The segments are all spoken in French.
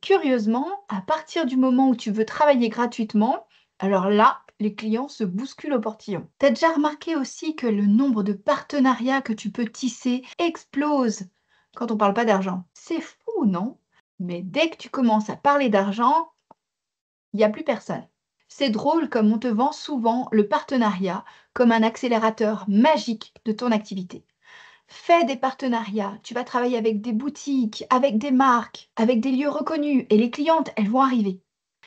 curieusement, à partir du moment où tu veux travailler gratuitement, alors là, les clients se bousculent au portillon. Tu as déjà remarqué aussi que le nombre de partenariats que tu peux tisser explose quand on parle pas d'argent. C'est fou, non? Mais dès que tu commences à parler d'argent, il n'y a plus personne. C'est drôle comme on te vend souvent le partenariat comme un accélérateur magique de ton activité. Fais des partenariats, tu vas travailler avec des boutiques, avec des marques, avec des lieux reconnus et les clientes, elles vont arriver.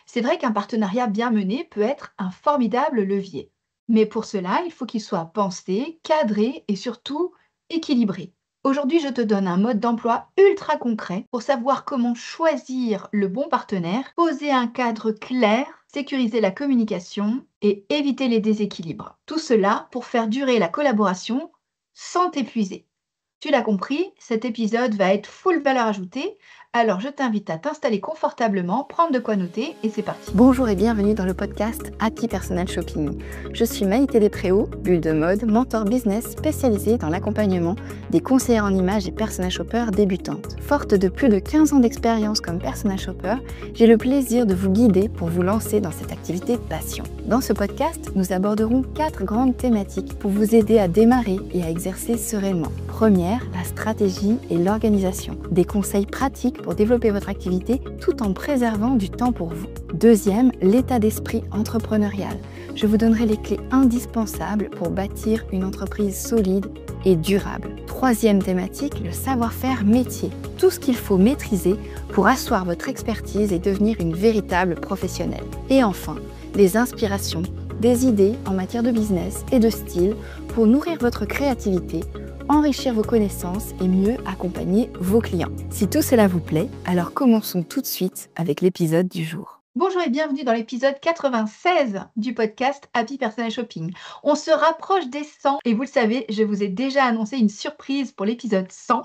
C'est vrai qu'un partenariat bien mené peut être un formidable levier. Mais pour cela, il faut qu'il soit pensé, cadré et surtout équilibré. Aujourd'hui, je te donne un mode d'emploi ultra concret pour savoir comment choisir le bon partenaire, poser un cadre clair, sécuriser la communication et éviter les déséquilibres. Tout cela pour faire durer la collaboration sans t'épuiser. Tu l'as compris, cet épisode va être full valeur ajoutée, alors je t'invite à t'installer confortablement, prendre de quoi noter et c'est parti. Bonjour et bienvenue dans le podcast Happy Personal Shopping. Je suis Maïté Despréaux, bulle de mode, mentor business spécialisée dans l'accompagnement des conseillères en images et personal shoppers débutantes. Forte de plus de 15 ans d'expérience comme personal shopper, j'ai le plaisir de vous guider pour vous lancer dans cette activité passion. Dans ce podcast, nous aborderons 4 grandes thématiques pour vous aider à démarrer et à exercer sereinement. Première, la stratégie et l'organisation. Des conseils pratiques pour développer votre activité tout en préservant du temps pour vous. Deuxième, l'état d'esprit entrepreneurial. Je vous donnerai les clés indispensables pour bâtir une entreprise solide et durable. Troisième thématique, le savoir-faire métier. Tout ce qu'il faut maîtriser pour asseoir votre expertise et devenir une véritable professionnelle. Et enfin, les inspirations, des idées en matière de business et de style pour nourrir votre créativité, enrichir vos connaissances et mieux accompagner vos clients. Si tout cela vous plaît, alors commençons tout de suite avec l'épisode du jour. Bonjour et bienvenue dans l'épisode 96 du podcast Happy Personal Shopping. On se rapproche des 100 et vous le savez, je vous ai déjà annoncé une surprise pour l'épisode 100,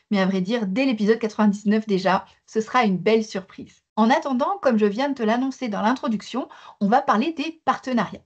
mais à vrai dire, dès l'épisode 99 déjà, ce sera une belle surprise. En attendant, comme je viens de te l'annoncer dans l'introduction, on va parler des partenariats.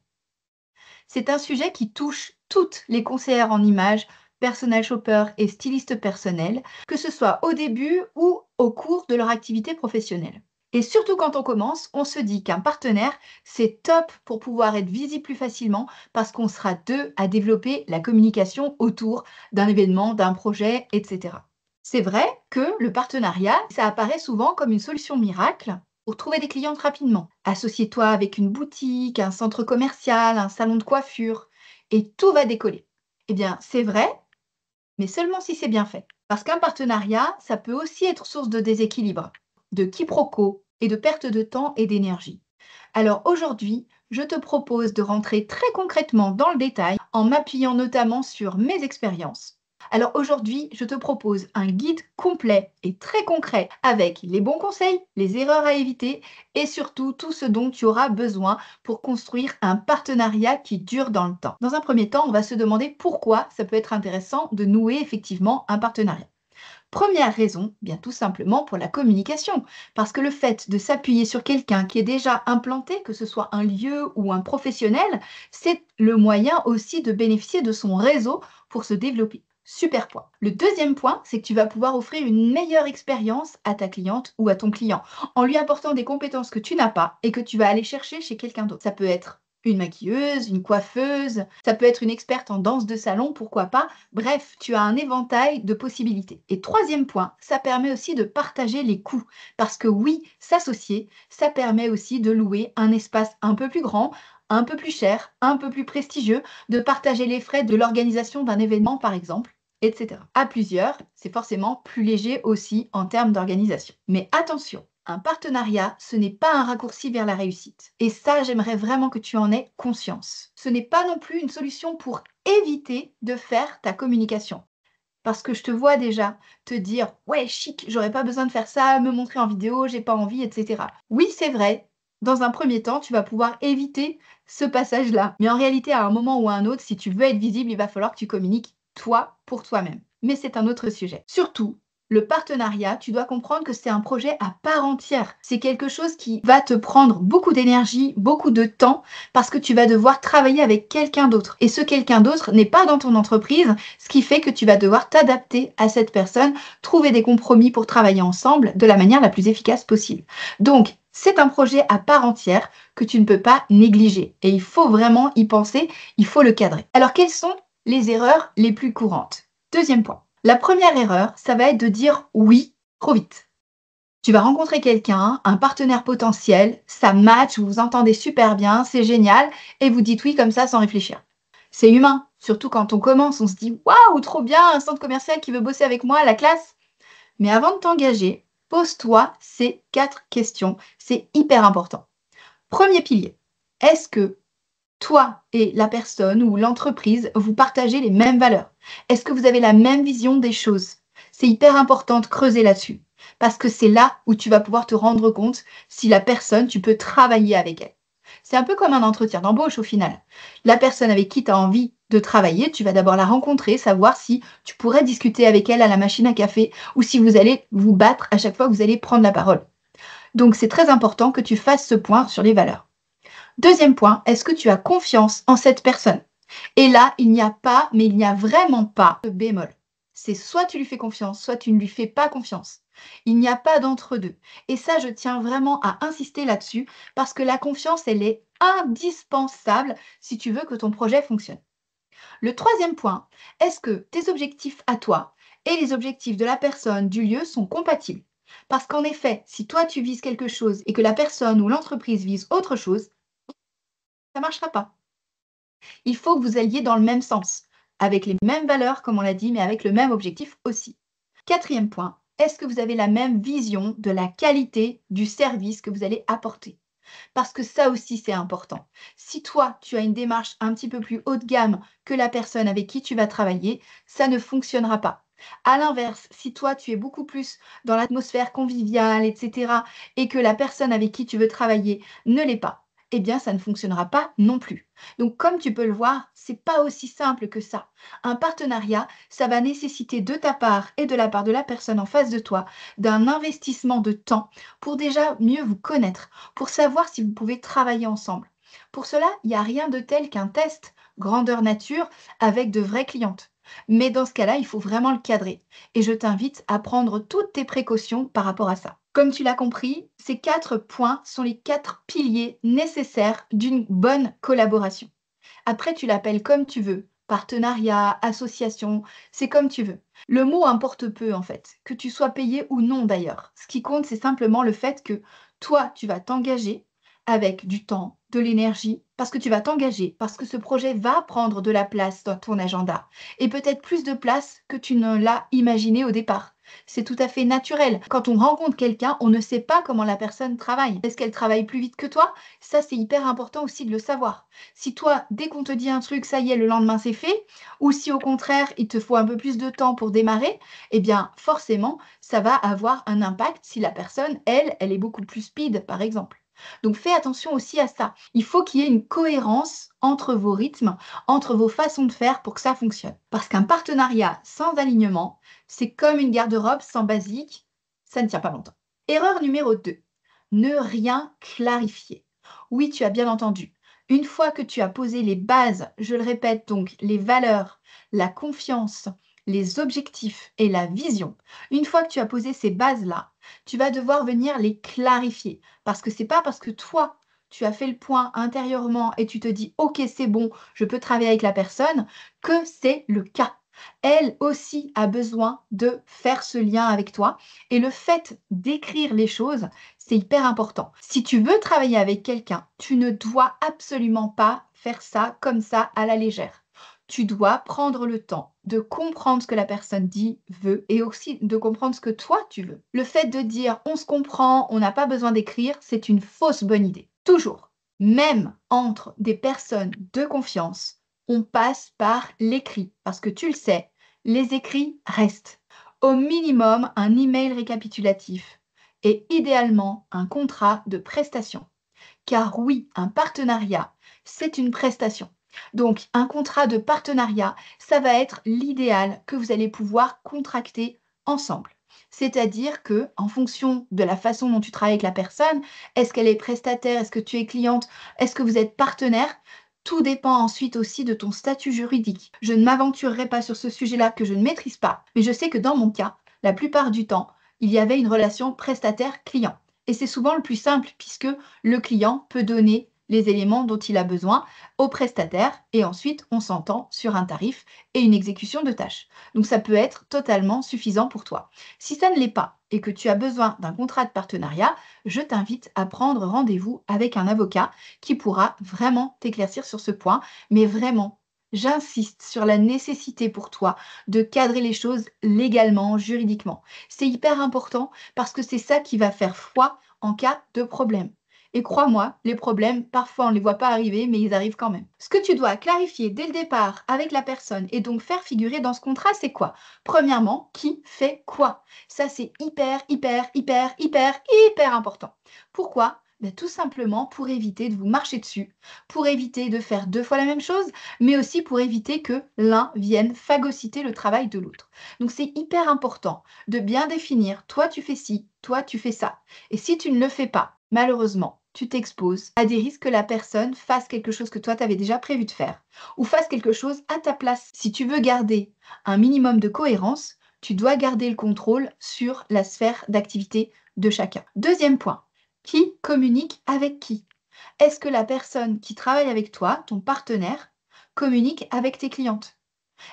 C'est un sujet qui touche toutes les conseillères en images, personal shoppers et stylistes personnels, que ce soit au début ou au cours de leur activité professionnelle. Et surtout quand on commence, on se dit qu'un partenaire, c'est top pour pouvoir être visible plus facilement parce qu'on sera deux à développer la communication autour d'un événement, d'un projet, etc. C'est vrai que le partenariat, ça apparaît souvent comme une solution miracle pour trouver des clientes rapidement. Associe-toi avec une boutique, un centre commercial, un salon de coiffure et tout va décoller. Eh bien, c'est vrai, mais seulement si c'est bien fait. Parce qu'un partenariat, ça peut aussi être source de déséquilibre, de quiproquos et de perte de temps et d'énergie. Alors aujourd'hui, je te propose de rentrer très concrètement dans le détail en m'appuyant notamment sur mes expériences. Alors aujourd'hui, je te propose un guide complet et très concret avec les bons conseils, les erreurs à éviter et surtout tout ce dont tu auras besoin pour construire un partenariat qui dure dans le temps. Dans un premier temps, on va se demander pourquoi ça peut être intéressant de nouer effectivement un partenariat. Première raison, bien tout simplement pour la communication, parce que le fait de s'appuyer sur quelqu'un qui est déjà implanté, que ce soit un lieu ou un professionnel, c'est le moyen aussi de bénéficier de son réseau pour se développer. Super point. Le deuxième point, c'est que tu vas pouvoir offrir une meilleure expérience à ta cliente ou à ton client en lui apportant des compétences que tu n'as pas et que tu vas aller chercher chez quelqu'un d'autre. Ça peut être une maquilleuse, une coiffeuse, ça peut être une experte en danse de salon, pourquoi pas. Bref, tu as un éventail de possibilités. Et troisième point, ça permet aussi de partager les coûts. Parce que oui, s'associer, ça permet aussi de louer un espace un peu plus grand, un peu plus cher, un peu plus prestigieux, de partager les frais de l'organisation d'un événement par exemple, etc. À plusieurs, c'est forcément plus léger aussi en termes d'organisation. Mais attention, un partenariat, ce n'est pas un raccourci vers la réussite. Et ça, j'aimerais vraiment que tu en aies conscience. Ce n'est pas non plus une solution pour éviter de faire ta communication. Parce que je te vois déjà te dire ouais, chic, j'aurais pas besoin de faire ça, me montrer en vidéo, j'ai pas envie, etc. Oui, c'est vrai. Dans un premier temps, tu vas pouvoir éviter ce passage-là. Mais en réalité, à un moment ou à un autre, si tu veux être visible, il va falloir que tu communiques toi pour toi-même. Mais c'est un autre sujet. Surtout, Le partenariat, tu dois comprendre que c'est un projet à part entière. C'est quelque chose qui va te prendre beaucoup d'énergie, beaucoup de temps, parce que tu vas devoir travailler avec quelqu'un d'autre. Et ce quelqu'un d'autre n'est pas dans ton entreprise, ce qui fait que tu vas devoir t'adapter à cette personne, trouver des compromis pour travailler ensemble de la manière la plus efficace possible. Donc, c'est un projet à part entière que tu ne peux pas négliger. Et il faut vraiment y penser, il faut le cadrer. Alors, quelles sont les erreurs les plus courantes? Deuxième point. La première erreur, ça va être de dire oui trop vite. Tu vas rencontrer quelqu'un, un partenaire potentiel, ça match, vous vous entendez super bien, c'est génial, et vous dites oui comme ça sans réfléchir. C'est humain, surtout quand on commence, on se dit waouh, trop bien, un centre commercial qui veut bosser avec moi, la classe. Mais avant de t'engager, pose-toi ces 4 questions, c'est hyper important. Premier pilier, est-ce que toi et la personne ou l'entreprise, vous partagez les mêmes valeurs? Est-ce que vous avez la même vision des choses? C'est hyper important de creuser là-dessus parce que c'est là où tu vas pouvoir te rendre compte si la personne, tu peux travailler avec elle. C'est un peu comme un entretien d'embauche au final. La personne avec qui tu as envie de travailler, tu vas d'abord la rencontrer, savoir si tu pourrais discuter avec elle à la machine à café ou si vous allez vous battre à chaque fois que vous allez prendre la parole. Donc c'est très important que tu fasses ce point sur les valeurs. Deuxième point, est-ce que tu as confiance en cette personne? Et là, il n'y a pas, mais il n'y a vraiment pas de bémol. C'est soit tu lui fais confiance, soit tu ne lui fais pas confiance. Il n'y a pas d'entre-deux. Et ça, je tiens vraiment à insister là-dessus parce que la confiance, elle est indispensable si tu veux que ton projet fonctionne. Le troisième point, est-ce que tes objectifs à toi et les objectifs de la personne, du lieu sont compatibles? Parce qu'en effet, si toi tu vises quelque chose et que la personne ou l'entreprise vise autre chose, ça ne marchera pas. Il faut que vous alliez dans le même sens, avec les mêmes valeurs, comme on l'a dit, mais avec le même objectif aussi. Quatrième point, est-ce que vous avez la même vision de la qualité du service que vous allez apporter? Parce que ça aussi, c'est important. Si toi, tu as une démarche un petit peu plus haut de gamme que la personne avec qui tu vas travailler, ça ne fonctionnera pas. À l'inverse, si toi, tu es beaucoup plus dans l'atmosphère conviviale, etc., et que la personne avec qui tu veux travailler ne l'est pas, eh bien, ça ne fonctionnera pas non plus. Donc, comme tu peux le voir, c'est pas aussi simple que ça. Un partenariat, ça va nécessiter de ta part et de la part de la personne en face de toi d'un investissement de temps pour déjà mieux vous connaître, pour savoir si vous pouvez travailler ensemble. Pour cela, il n'y a rien de tel qu'un test grandeur nature avec de vraies clientes. Mais dans ce cas-là, il faut vraiment le cadrer. Et je t'invite à prendre toutes tes précautions par rapport à ça. Comme tu l'as compris, ces 4 points sont les 4 piliers nécessaires d'une bonne collaboration. Après, tu l'appelles comme tu veux. Partenariat, association, c'est comme tu veux. Le mot importe peu en fait, que tu sois payé ou non d'ailleurs. Ce qui compte, c'est simplement le fait que toi, tu vas t'engager avec du temps, de l'énergie, parce que tu vas t'engager, parce que ce projet va prendre de la place dans ton agenda, et peut-être plus de place que tu ne l'as imaginé au départ. C'est tout à fait naturel. Quand on rencontre quelqu'un, on ne sait pas comment la personne travaille. Est-ce qu'elle travaille plus vite que toi? Ça, c'est hyper important aussi de le savoir. Si toi, dès qu'on te dit un truc, ça y est, le lendemain c'est fait, ou si au contraire, il te faut un peu plus de temps pour démarrer, eh bien forcément, ça va avoir un impact si la personne, elle est beaucoup plus speed, par exemple. Donc fais attention aussi à ça. Il faut qu'il y ait une cohérence entre vos rythmes, entre vos façons de faire pour que ça fonctionne. Parce qu'un partenariat sans alignement, c'est comme une garde-robe sans basique, ça ne tient pas longtemps. Erreur numéro 2, ne rien clarifier. Oui, tu as bien entendu. Une fois que tu as posé les bases, je le répète donc, les valeurs, la confiance, les objectifs et la vision, une fois que tu as posé ces bases-là, tu vas devoir venir les clarifier. Parce que c'est pas parce que toi, tu as fait le point intérieurement et tu te dis, OK, c'est bon, je peux travailler avec la personne, que c'est le cas. Elle aussi a besoin de faire ce lien avec toi. Et le fait d'écrire les choses, c'est hyper important. Si tu veux travailler avec quelqu'un, tu ne dois absolument pas faire ça comme ça à la légère. Tu dois prendre le temps de comprendre ce que la personne dit, veut, et aussi de comprendre ce que toi tu veux. Le fait de dire on se comprend, on n'a pas besoin d'écrire, c'est une fausse bonne idée. Toujours, même entre des personnes de confiance, on passe par l'écrit, parce que tu le sais, les écrits restent. Au minimum, un email récapitulatif et idéalement un contrat de prestation. Car oui, un partenariat, c'est une prestation. Donc, un contrat de partenariat, ça va être l'idéal que vous allez pouvoir contracter ensemble. C'est-à-dire que, en fonction de la façon dont tu travailles avec la personne, est-ce qu'elle est prestataire, est-ce que tu es cliente, est-ce que vous êtes partenaire, tout dépend ensuite aussi de ton statut juridique. Je ne m'aventurerai pas sur ce sujet-là que je ne maîtrise pas, mais je sais que dans mon cas, la plupart du temps, il y avait une relation prestataire-client. Et c'est souvent le plus simple puisque le client peut donner les éléments dont il a besoin au prestataire et ensuite on s'entend sur un tarif et une exécution de tâches. Donc ça peut être totalement suffisant pour toi. Si ça ne l'est pas et que tu as besoin d'un contrat de partenariat, je t'invite à prendre rendez-vous avec un avocat qui pourra vraiment t'éclaircir sur ce point, mais vraiment, j'insiste sur la nécessité pour toi de cadrer les choses légalement, juridiquement. C'est hyper important parce que c'est ça qui va faire foi en cas de problème. Et crois-moi, les problèmes, parfois on ne les voit pas arriver, mais ils arrivent quand même. Ce que tu dois clarifier dès le départ avec la personne et donc faire figurer dans ce contrat, c'est quoi? Premièrement, qui fait quoi? Ça, c'est hyper, hyper, hyper, hyper, hyper important. Pourquoi? Ben, tout simplement pour éviter de vous marcher dessus, pour éviter de faire deux fois la même chose, mais aussi pour éviter que l'un vienne phagocyter le travail de l'autre. Donc c'est hyper important de bien définir, toi tu fais ci, toi tu fais ça. Et si tu ne le fais pas, malheureusement, tu t'exposes à des risques que la personne fasse quelque chose que toi tu avais déjà prévu de faire ou fasse quelque chose à ta place. Si tu veux garder un minimum de cohérence, tu dois garder le contrôle sur la sphère d'activité de chacun. Deuxième point, qui communique avec qui? Est-ce que la personne qui travaille avec toi, ton partenaire, communique avec tes clientes?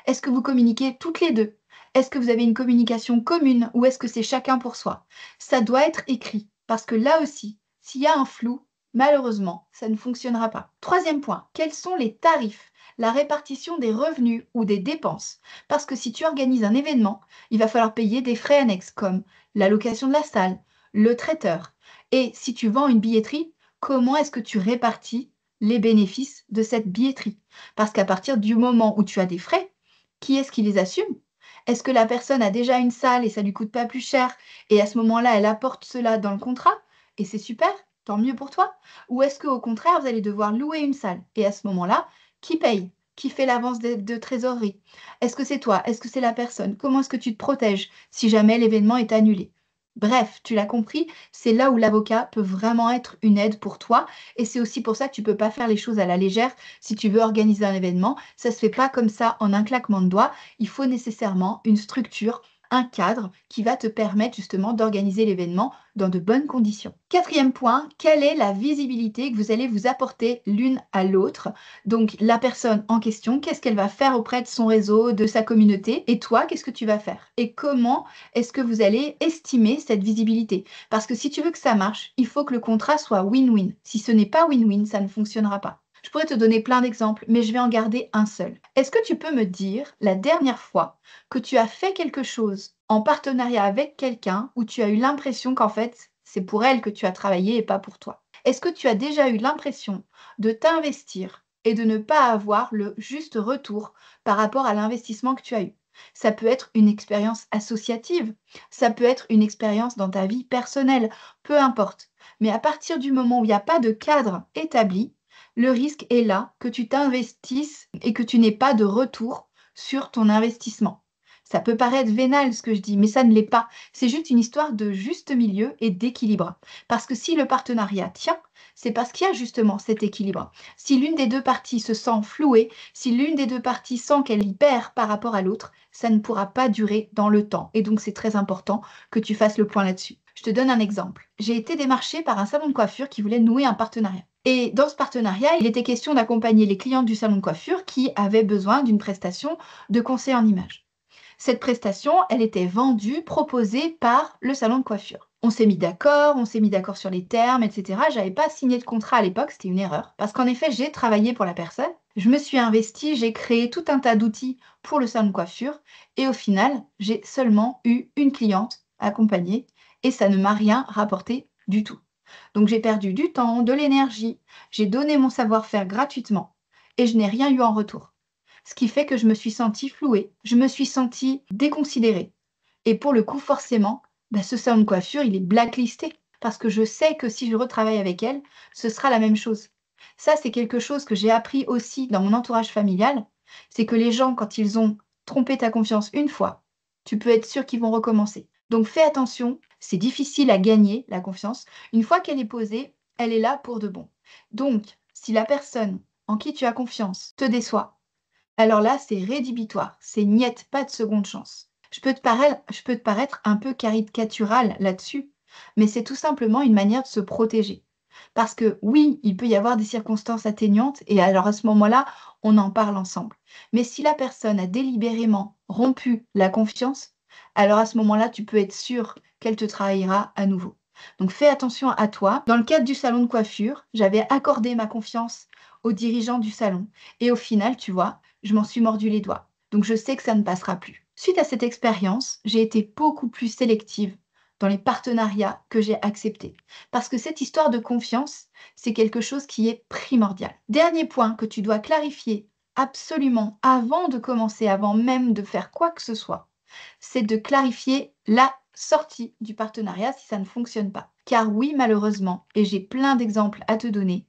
Est-ce que vous communiquez toutes les deux? Est-ce que vous avez une communication commune ou est-ce que c'est chacun pour soi? Ça doit être écrit parce que là aussi, s'il y a un flou, malheureusement, ça ne fonctionnera pas. Troisième point, quels sont les tarifs? La répartition des revenus ou des dépenses. Parce que si tu organises un événement, il va falloir payer des frais annexes comme la location de la salle, le traiteur. Et si tu vends une billetterie, comment est-ce que tu répartis les bénéfices de cette billetterie? Parce qu'à partir du moment où tu as des frais, qui est-ce qui les assume? Est-ce que la personne a déjà une salle et ça lui coûte pas plus cher et à ce moment-là, elle apporte cela dans le contrat et c'est super, tant mieux pour toi? Ou est-ce qu'au contraire, vous allez devoir louer une salle et à ce moment-là, qui paye? Qui fait l'avance de trésorerie? Est-ce que c'est toi? Est-ce que c'est la personne? Comment est-ce que tu te protèges si jamais l'événement est annulé? Bref, tu l'as compris, c'est là où l'avocat peut vraiment être une aide pour toi et c'est aussi pour ça que tu peux pas faire les choses à la légère. Si tu veux organiser un événement, ça se fait pas comme ça en un claquement de doigts. Il faut nécessairement une structure, un cadre qui va te permettre justement d'organiser l'événement dans de bonnes conditions. Quatrième point, quelle est la visibilité que vous allez vous apporter l'une à l'autre? Donc la personne en question, qu'est-ce qu'elle va faire auprès de son réseau, de sa communauté? Et toi, qu'est-ce que tu vas faire? Et comment est-ce que vous allez estimer cette visibilité? Parce que si tu veux que ça marche, il faut que le contrat soit win-win. Si ce n'est pas win-win, ça ne fonctionnera pas. Je pourrais te donner plein d'exemples, mais je vais en garder un seul. Est-ce que tu peux me dire la dernière fois que tu as fait quelque chose en partenariat avec quelqu'un où tu as eu l'impression qu'en fait, c'est pour elle que tu as travaillé et pas pour toi? Est-ce que tu as déjà eu l'impression de t'investir et de ne pas avoir le juste retour par rapport à l'investissement que tu as eu? Ça peut être une expérience associative, ça peut être une expérience dans ta vie personnelle, peu importe. Mais à partir du moment où il n'y a pas de cadre établi, le risque est là que tu t'investisses et que tu n'aies pas de retour sur ton investissement. Ça peut paraître vénal ce que je dis, mais ça ne l'est pas. C'est juste une histoire de juste milieu et d'équilibre. Parce que si le partenariat tient, c'est parce qu'il y a justement cet équilibre. Si l'une des deux parties se sent flouée, si l'une des deux parties sent qu'elle y perd par rapport à l'autre, ça ne pourra pas durer dans le temps. Et donc, c'est très important que tu fasses le point là-dessus. Je te donne un exemple. J'ai été démarchée par un salon de coiffure qui voulait nouer un partenariat. Et dans ce partenariat, il était question d'accompagner les clientes du salon de coiffure qui avaient besoin d'une prestation de conseil en images. Cette prestation, elle était vendue, proposée par le salon de coiffure. On s'est mis d'accord sur les termes, etc. J'avais pas signé de contrat à l'époque, c'était une erreur. Parce qu'en effet, j'ai travaillé pour la personne, je me suis investie, j'ai créé tout un tas d'outils pour le salon de coiffure. Et au final, j'ai seulement eu une cliente accompagnée et ça ne m'a rien rapporté du tout. Donc j'ai perdu du temps, de l'énergie, j'ai donné mon savoir-faire gratuitement et je n'ai rien eu en retour. Ce qui fait que je me suis sentie flouée, je me suis sentie déconsidérée. Et pour le coup, forcément, ce salon de coiffure, il est blacklisté parce que je sais que si je retravaille avec elle, ce sera la même chose. Ça, c'est quelque chose que j'ai appris aussi dans mon entourage familial, c'est que les gens, quand ils ont trompé ta confiance une fois, tu peux être sûr qu'ils vont recommencer. Donc fais attention, c'est difficile à gagner la confiance. Une fois qu'elle est posée, elle est là pour de bon. Donc, si la personne en qui tu as confiance te déçoit, alors là, c'est rédhibitoire, c'est niette, pas de seconde chance. Je peux te paraître un peu caricatural là-dessus, mais c'est tout simplement une manière de se protéger. Parce que oui, il peut y avoir des circonstances atténuantes et alors à ce moment-là, on en parle ensemble. Mais si la personne a délibérément rompu la confiance, alors à ce moment-là, tu peux être sûr qu'elle te trahira à nouveau. Donc fais attention à toi. Dans le cadre du salon de coiffure, j'avais accordé ma confiance aux dirigeants du salon et au final, tu vois, je m'en suis mordu les doigts. Donc je sais que ça ne passera plus. Suite à cette expérience, j'ai été beaucoup plus sélective dans les partenariats que j'ai acceptés. Parce que cette histoire de confiance, c'est quelque chose qui est primordial. Dernier point que tu dois clarifier absolument avant de commencer, avant même de faire quoi que ce soit, c'est de clarifier la sortie du partenariat si ça ne fonctionne pas. Car oui, malheureusement, et j'ai plein d'exemples à te donner,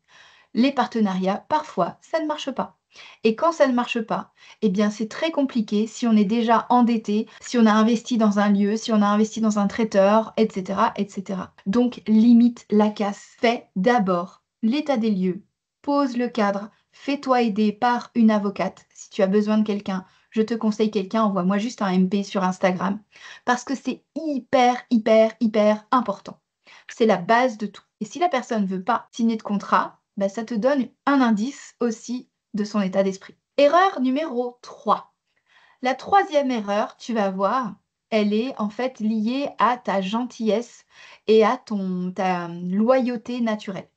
les partenariats, parfois, ça ne marche pas. Et quand ça ne marche pas, eh bien, c'est très compliqué si on est déjà endetté, si on a investi dans un lieu, si on a investi dans un traiteur, etc., etc. Donc, limite la casse. Fais d'abord l'état des lieux, pose le cadre, fais-toi aider par une avocate. Si tu as besoin de quelqu'un, je te conseille quelqu'un, envoie-moi juste un MP sur Instagram, parce que c'est hyper, hyper, hyper important. C'est la base de tout. Et si la personne ne veut pas signer de contrat, bah, ça te donne un indice aussi de son état d'esprit. Erreur numéro 3. La troisième erreur, tu vas voir, elle est en fait liée à ta gentillesse et à ta loyauté naturelle.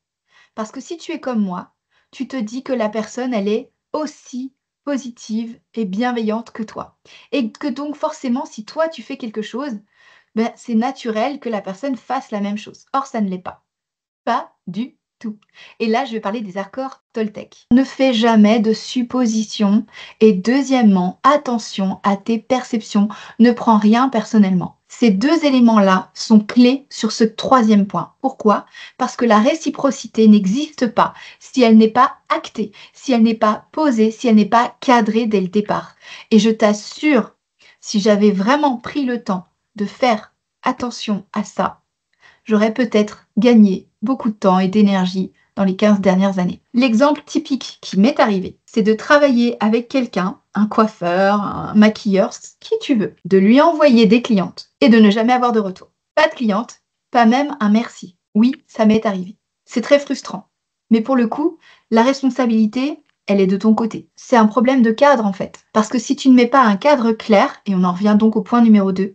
Parce que si tu es comme moi, tu te dis que la personne, elle est aussi positive et bienveillante que toi. Et que donc forcément, si toi, tu fais quelque chose, ben, c'est naturel que la personne fasse la même chose. Or, ça ne l'est pas. Pas du tout. Et là, je vais parler des accords Toltec. Ne fais jamais de suppositions et deuxièmement, attention à tes perceptions. Ne prends rien personnellement. Ces deux éléments-là sont clés sur ce troisième point. Pourquoi? Parce que la réciprocité n'existe pas si elle n'est pas actée, si elle n'est pas posée, si elle n'est pas cadrée dès le départ. Et je t'assure, si j'avais vraiment pris le temps de faire attention à ça, j'aurais peut-être gagné beaucoup de temps et d'énergie dans les 15 dernières années. L'exemple typique qui m'est arrivé, c'est de travailler avec quelqu'un, un coiffeur, un maquilleur, qui tu veux, de lui envoyer des clientes et de ne jamais avoir de retour. Pas de cliente, pas même un merci. Oui, ça m'est arrivé. C'est très frustrant. Mais pour le coup, la responsabilité, elle est de ton côté. C'est un problème de cadre en fait. Parce que si tu ne mets pas un cadre clair, et on en revient donc au point numéro 2,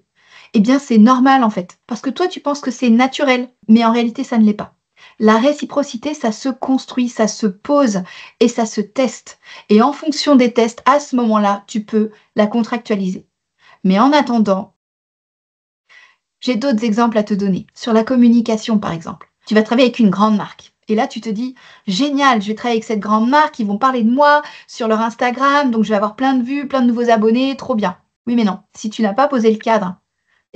eh bien c'est normal en fait. Parce que toi tu penses que c'est naturel, mais en réalité ça ne l'est pas. La réciprocité, ça se construit, ça se pose et ça se teste. Et en fonction des tests, à ce moment-là, tu peux la contractualiser. Mais en attendant, j'ai d'autres exemples à te donner. Sur la communication, par exemple. Tu vas travailler avec une grande marque. Et là, tu te dis, génial, je vais travailler avec cette grande marque, ils vont parler de moi sur leur Instagram, donc je vais avoir plein de vues, plein de nouveaux abonnés, trop bien. Oui, mais non, si tu n'as pas posé le cadre,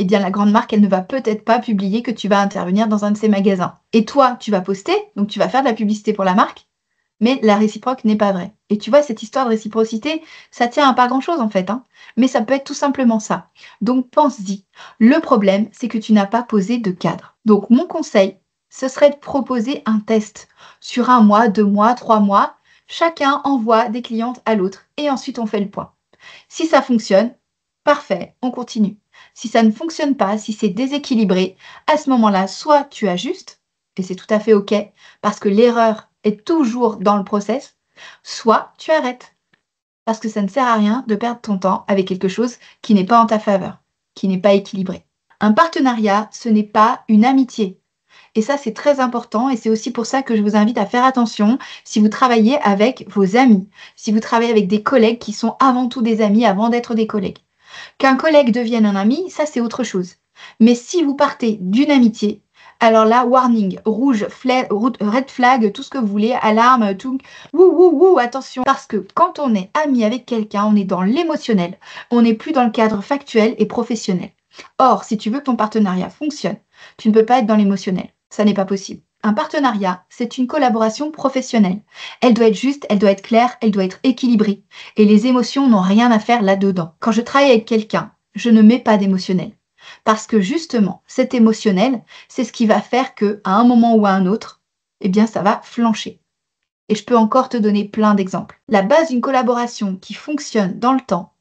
eh bien la grande marque, elle ne va peut-être pas publier que tu vas intervenir dans un de ses magasins. Et toi, tu vas poster, donc tu vas faire de la publicité pour la marque, mais la réciproque n'est pas vraie. Et tu vois, cette histoire de réciprocité, ça tient à pas grand-chose en fait, hein. Mais ça peut être tout simplement ça. Donc pense-y. Le problème, c'est que tu n'as pas posé de cadre. Donc mon conseil, ce serait de proposer un test sur 1 mois, 2 mois, 3 mois. Chacun envoie des clientes à l'autre et ensuite on fait le point. Si ça fonctionne, parfait, on continue. Si ça ne fonctionne pas, si c'est déséquilibré, à ce moment-là, soit tu ajustes, et c'est tout à fait OK, parce que l'erreur est toujours dans le process, soit tu arrêtes, parce que ça ne sert à rien de perdre ton temps avec quelque chose qui n'est pas en ta faveur, qui n'est pas équilibré. Un partenariat, ce n'est pas une amitié. Et ça, c'est très important et c'est aussi pour ça que je vous invite à faire attention si vous travaillez avec vos amis, si vous travaillez avec des collègues qui sont avant tout des amis avant d'être des collègues. Qu'un collègue devienne un ami, ça c'est autre chose. Mais si vous partez d'une amitié, alors là, warning, rouge, red flag, tout ce que vous voulez, alarme, tout, attention. Parce que quand on est ami avec quelqu'un, on est dans l'émotionnel, on n'est plus dans le cadre factuel et professionnel. Or, si tu veux que ton partenariat fonctionne, tu ne peux pas être dans l'émotionnel. Ça n'est pas possible. Un partenariat, c'est une collaboration professionnelle. Elle doit être juste, elle doit être claire, elle doit être équilibrée. Et les émotions n'ont rien à faire là-dedans. Quand je travaille avec quelqu'un, je ne mets pas d'émotionnel. Parce que justement, cet émotionnel, c'est ce qui va faire qu'à un moment ou à un autre, eh bien, ça va flancher. Et je peux encore te donner plein d'exemples. La base d'une collaboration qui fonctionne dans le temps,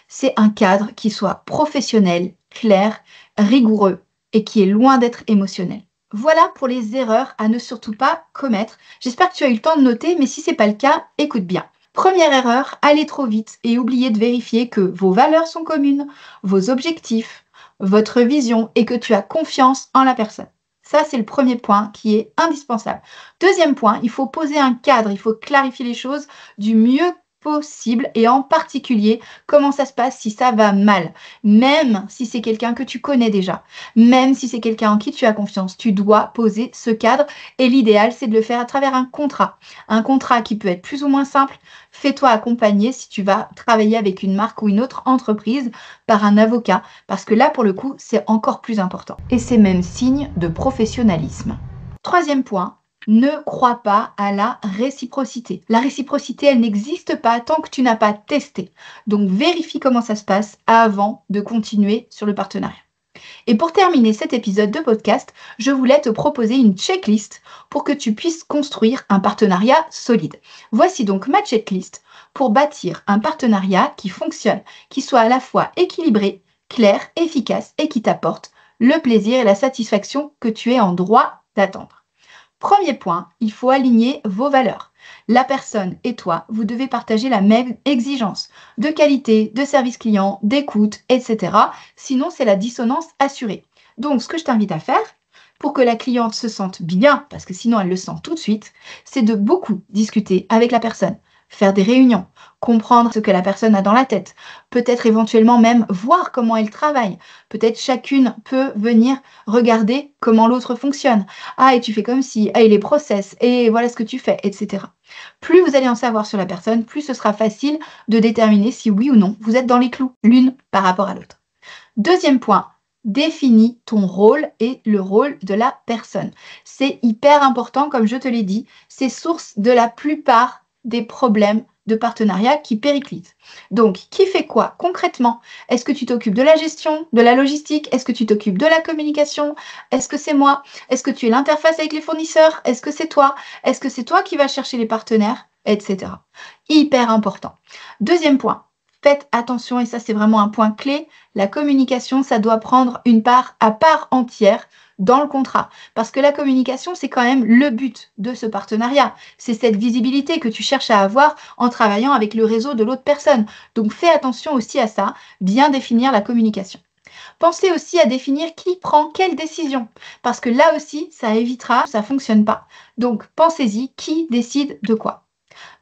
c'est un cadre qui soit professionnel, clair, rigoureux et qui est loin d'être émotionnel. Voilà pour les erreurs à ne surtout pas commettre. J'espère que tu as eu le temps de noter, mais si ce n'est pas le cas, écoute bien. Première erreur, aller trop vite et oublier de vérifier que vos valeurs sont communes, vos objectifs, votre vision et que tu as confiance en la personne. Ça, c'est le premier point qui est indispensable. Deuxième point, il faut poser un cadre, il faut clarifier les choses du mieux possible et en particulier comment ça se passe si ça va mal, même si c'est quelqu'un que tu connais déjà, même si c'est quelqu'un en qui tu as confiance, tu dois poser ce cadre et l'idéal c'est de le faire à travers un contrat qui peut être plus ou moins simple. Fais-toi accompagner si tu vas travailler avec une marque ou une autre entreprise par un avocat parce que là pour le coup c'est encore plus important et c'est même signe de professionnalisme. Troisième point, ne crois pas à la réciprocité. La réciprocité, elle n'existe pas tant que tu n'as pas testé. Donc, vérifie comment ça se passe avant de continuer sur le partenariat. Et pour terminer cet épisode de podcast, je voulais te proposer une checklist pour que tu puisses construire un partenariat solide. Voici donc ma checklist pour bâtir un partenariat qui fonctionne, qui soit à la fois équilibré, clair, efficace et qui t'apporte le plaisir et la satisfaction que tu es en droit d'attendre. Premier point, il faut aligner vos valeurs. La personne et toi, vous devez partager la même exigence de qualité, de service client, d'écoute, etc. Sinon, c'est la dissonance assurée. Donc, ce que je t'invite à faire pour que la cliente se sente bien, parce que sinon elle le sent tout de suite, c'est de beaucoup discuter avec la personne, faire des réunions, comprendre ce que la personne a dans la tête, peut-être éventuellement même voir comment elle travaille. Peut-être chacune peut venir regarder comment l'autre fonctionne. Ah, et tu fais comme si, ah, et les process, et voilà ce que tu fais, etc. Plus vous allez en savoir sur la personne, plus ce sera facile de déterminer si oui ou non vous êtes dans les clous, l'une par rapport à l'autre. Deuxième point, définis ton rôle et le rôle de la personne. C'est hyper important, comme je te l'ai dit, c'est source de la plupart des problèmes de partenariat qui périclitent. Donc, qui fait quoi concrètement? Est-ce que tu t'occupes de la gestion, de la logistique? Est-ce que tu t'occupes de la communication? Est-ce que c'est moi? Est-ce que tu es l'interface avec les fournisseurs? Est-ce que c'est toi? Est-ce que c'est toi qui vas chercher les partenaires? Etc. Hyper important. Deuxième point, faites attention, et ça c'est vraiment un point clé, la communication, ça doit prendre une part à part entière dans le contrat. Parce que la communication, c'est quand même le but de ce partenariat. C'est cette visibilité que tu cherches à avoir en travaillant avec le réseau de l'autre personne. Donc fais attention aussi à ça, bien définir la communication. Pensez aussi à définir qui prend quelle décision. Parce que là aussi, ça évitera, ça ne fonctionne pas. Donc pensez-y, qui décide de quoi.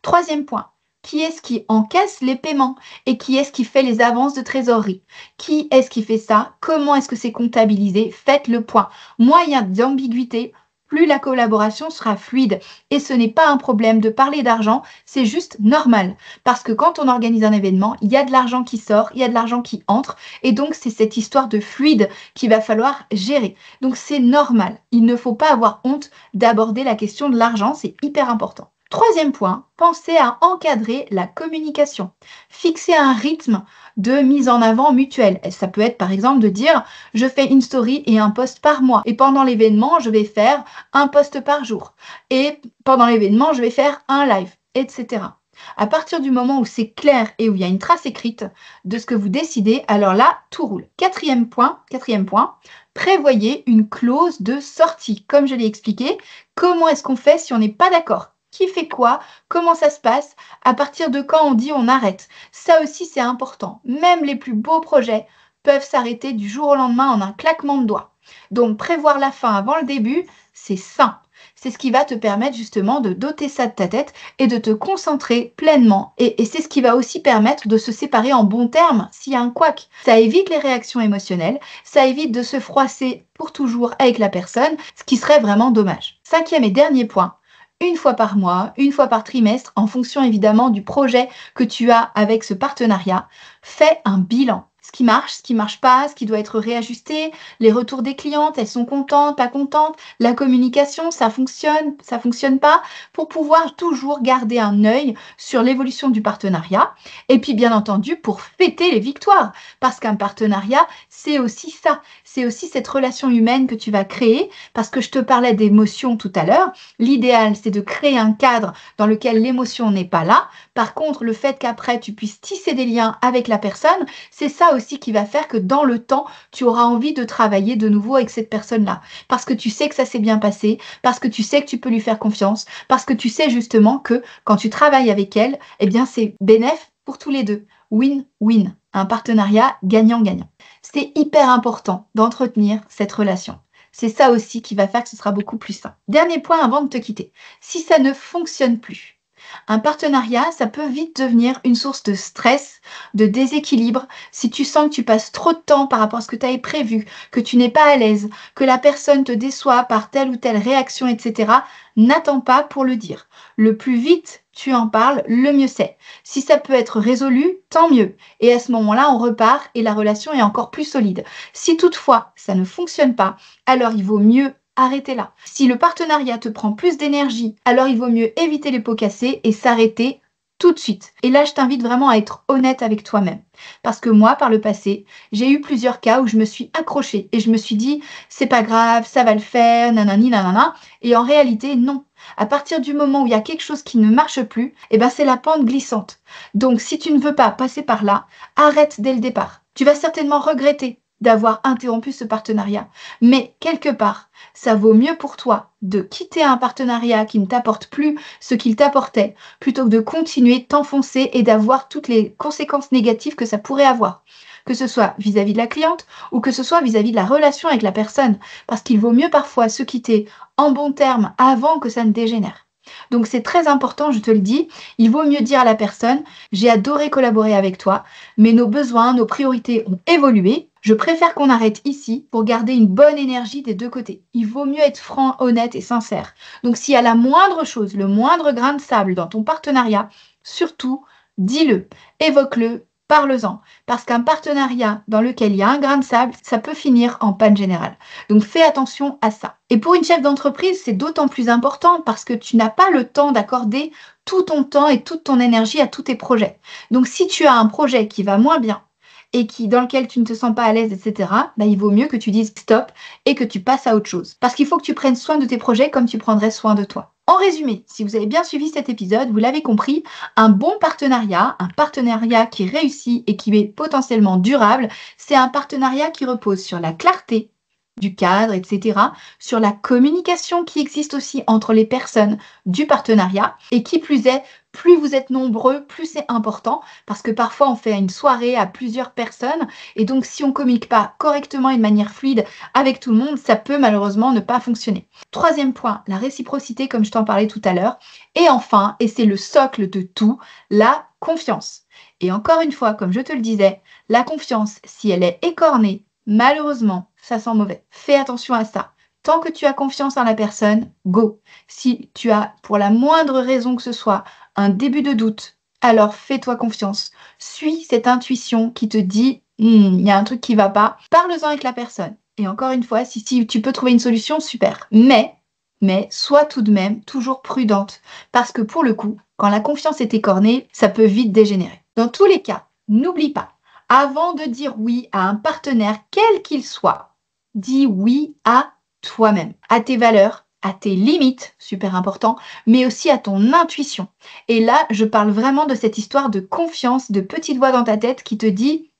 Troisième point. Qui est-ce qui encaisse les paiements et qui est-ce qui fait les avances de trésorerie? Qui est-ce qui fait ça? Comment est-ce que c'est comptabilisé? Faites le point. Moins il y a d'ambiguïté, plus la collaboration sera fluide. Et ce n'est pas un problème de parler d'argent, c'est juste normal. Parce que quand on organise un événement, il y a de l'argent qui sort, il y a de l'argent qui entre. Et donc, c'est cette histoire de fluide qu'il va falloir gérer. Donc, c'est normal. Il ne faut pas avoir honte d'aborder la question de l'argent, c'est hyper important. Troisième point, pensez à encadrer la communication. Fixez un rythme de mise en avant mutuelle. Ça peut être par exemple de dire « je fais une story et un post par mois et pendant l'événement, je vais faire un post par jour et pendant l'événement, je vais faire un live, etc. » À partir du moment où c'est clair et où il y a une trace écrite de ce que vous décidez, alors là, tout roule. Quatrième point, prévoyez une clause de sortie. Comme je l'ai expliqué, comment est-ce qu'on fait si on n'est pas d'accord? Qui fait quoi? Comment ça se passe? À partir de quand on dit on arrête? Ça aussi, c'est important. Même les plus beaux projets peuvent s'arrêter du jour au lendemain en un claquement de doigts. Donc, prévoir la fin avant le début, c'est sain. C'est ce qui va te permettre justement de doter ça de ta tête et de te concentrer pleinement. Et c'est ce qui va aussi permettre de se séparer en bons termes s'il y a un couac. Ça évite les réactions émotionnelles, ça évite de se froisser pour toujours avec la personne, ce qui serait vraiment dommage. Cinquième et dernier point. Une fois par mois, une fois par trimestre, en fonction évidemment du projet que tu as avec ce partenariat, fais un bilan. Ce ce qui marche pas, ce qui doit être réajusté, les retours des clientes, elles sont contentes, pas contentes, la communication, ça fonctionne pas, pour pouvoir toujours garder un œil sur l'évolution du partenariat. Et puis, bien entendu, pour fêter les victoires, parce qu'un partenariat, c'est aussi ça, c'est aussi cette relation humaine que tu vas créer, parce que je te parlais d'émotion tout à l'heure. L'idéal, c'est de créer un cadre dans lequel l'émotion n'est pas là. Par contre, le fait qu'après, tu puisses tisser des liens avec la personne, c'est ça aussi qui va faire que dans le temps, tu auras envie de travailler de nouveau avec cette personne-là. Parce que tu sais que ça s'est bien passé, parce que tu sais que tu peux lui faire confiance, parce que tu sais justement que quand tu travailles avec elle, eh bien, c'est bénéf pour tous les deux. Win-win. Un partenariat gagnant-gagnant. C'est hyper important d'entretenir cette relation. C'est ça aussi qui va faire que ce sera beaucoup plus sain. Dernier point avant de te quitter. Si ça ne fonctionne plus, un partenariat, ça peut vite devenir une source de stress, de déséquilibre. Si tu sens que tu passes trop de temps par rapport à ce que tu avais prévu, que tu n'es pas à l'aise, que la personne te déçoit par telle ou telle réaction, etc., n'attends pas pour le dire. Le plus vite tu en parles, le mieux c'est. Si ça peut être résolu, tant mieux. Et à ce moment-là, on repart et la relation est encore plus solide. Si toutefois ça ne fonctionne pas, alors il vaut mieux arrêter là. Si le partenariat te prend plus d'énergie, alors il vaut mieux éviter les pots cassés et s'arrêter tout de suite. Et là, je t'invite vraiment à être honnête avec toi-même. Parce que moi, par le passé, j'ai eu plusieurs cas où je me suis accrochée et je me suis dit, c'est pas grave, ça va le faire, nanani, nanana. Et en réalité, non. À partir du moment où il y a quelque chose qui ne marche plus, eh ben c'est la pente glissante. Donc, si tu ne veux pas passer par là, arrête dès le départ. Tu vas certainement regretter d'avoir interrompu ce partenariat. Mais quelque part, ça vaut mieux pour toi de quitter un partenariat qui ne t'apporte plus ce qu'il t'apportait, plutôt que de continuer, t'enfoncer et d'avoir toutes les conséquences négatives que ça pourrait avoir. Que ce soit vis-à-vis de la cliente ou que ce soit vis-à-vis de la relation avec la personne. Parce qu'il vaut mieux parfois se quitter en bons termes avant que ça ne dégénère. Donc c'est très important, je te le dis, il vaut mieux dire à la personne, j'ai adoré collaborer avec toi, mais nos besoins, nos priorités ont évolué. Je préfère qu'on arrête ici pour garder une bonne énergie des deux côtés. Il vaut mieux être franc, honnête et sincère. Donc s'il y a la moindre chose, le moindre grain de sable dans ton partenariat, surtout, dis-le, évoque-le, parle-en. Parce qu'un partenariat dans lequel il y a un grain de sable, ça peut finir en panne générale. Donc fais attention à ça. Et pour une chef d'entreprise, c'est d'autant plus important parce que tu n'as pas le temps d'accorder tout ton temps et toute ton énergie à tous tes projets. Donc si tu as un projet qui va moins bien, et dans lequel tu ne te sens pas à l'aise, etc., bah, il vaut mieux que tu dises stop et que tu passes à autre chose. Parce qu'il faut que tu prennes soin de tes projets comme tu prendrais soin de toi. En résumé, si vous avez bien suivi cet épisode, vous l'avez compris, un bon partenariat, un partenariat qui réussit et qui est potentiellement durable, c'est un partenariat qui repose sur la clarté du cadre, etc., sur la communication qui existe aussi entre les personnes du partenariat et qui plus est, plus vous êtes nombreux, plus c'est important parce que parfois on fait une soirée à plusieurs personnes et donc si on ne communique pas correctement et de manière fluide avec tout le monde, ça peut malheureusement ne pas fonctionner. Troisième point, la réciprocité comme je t'en parlais tout à l'heure. Et enfin, et c'est le socle de tout, la confiance. Et encore une fois, comme je te le disais, la confiance, si elle est écornée, malheureusement, ça sent mauvais. Fais attention à ça. Tant que tu as confiance en la personne, go. Si tu as, pour la moindre raison que ce soit, un début de doute, alors fais-toi confiance. Suis cette intuition qui te dit il y a un truc qui ne va pas. Parle-en avec la personne. Et encore une fois, si tu peux trouver une solution, super. Mais sois tout de même toujours prudente. Parce que pour le coup, quand la confiance est écornée, ça peut vite dégénérer. Dans tous les cas, n'oublie pas, avant de dire oui à un partenaire, quel qu'il soit, dis oui à toi-même, à tes valeurs, à tes limites, super important, mais aussi à ton intuition. Et là, je parle vraiment de cette histoire de confiance, de petite voix dans ta tête qui te dit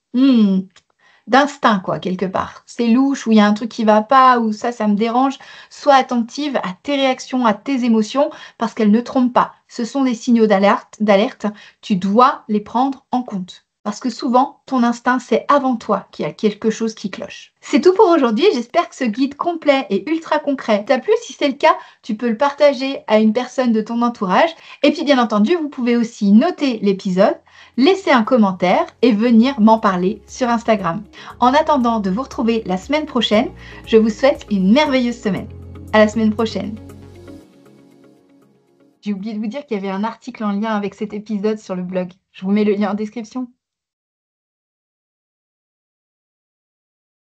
d'instinct, quoi, quelque part. C'est louche, ou il y a un truc qui va pas, ou ça me dérange. Sois attentive à tes réactions, à tes émotions, parce qu'elles ne trompent pas. Ce sont des signaux d'alerte. Tu dois les prendre en compte. Parce que souvent, ton instinct, c'est avant toi qu'il y a quelque chose qui cloche. C'est tout pour aujourd'hui. J'espère que ce guide complet et ultra concret t'a plu. Si c'est le cas, tu peux le partager à une personne de ton entourage. Et puis, bien entendu, vous pouvez aussi noter l'épisode, laisser un commentaire et venir m'en parler sur Instagram. En attendant de vous retrouver la semaine prochaine, je vous souhaite une merveilleuse semaine. À la semaine prochaine. J'ai oublié de vous dire qu'il y avait un article en lien avec cet épisode sur le blog. Je vous mets le lien en description.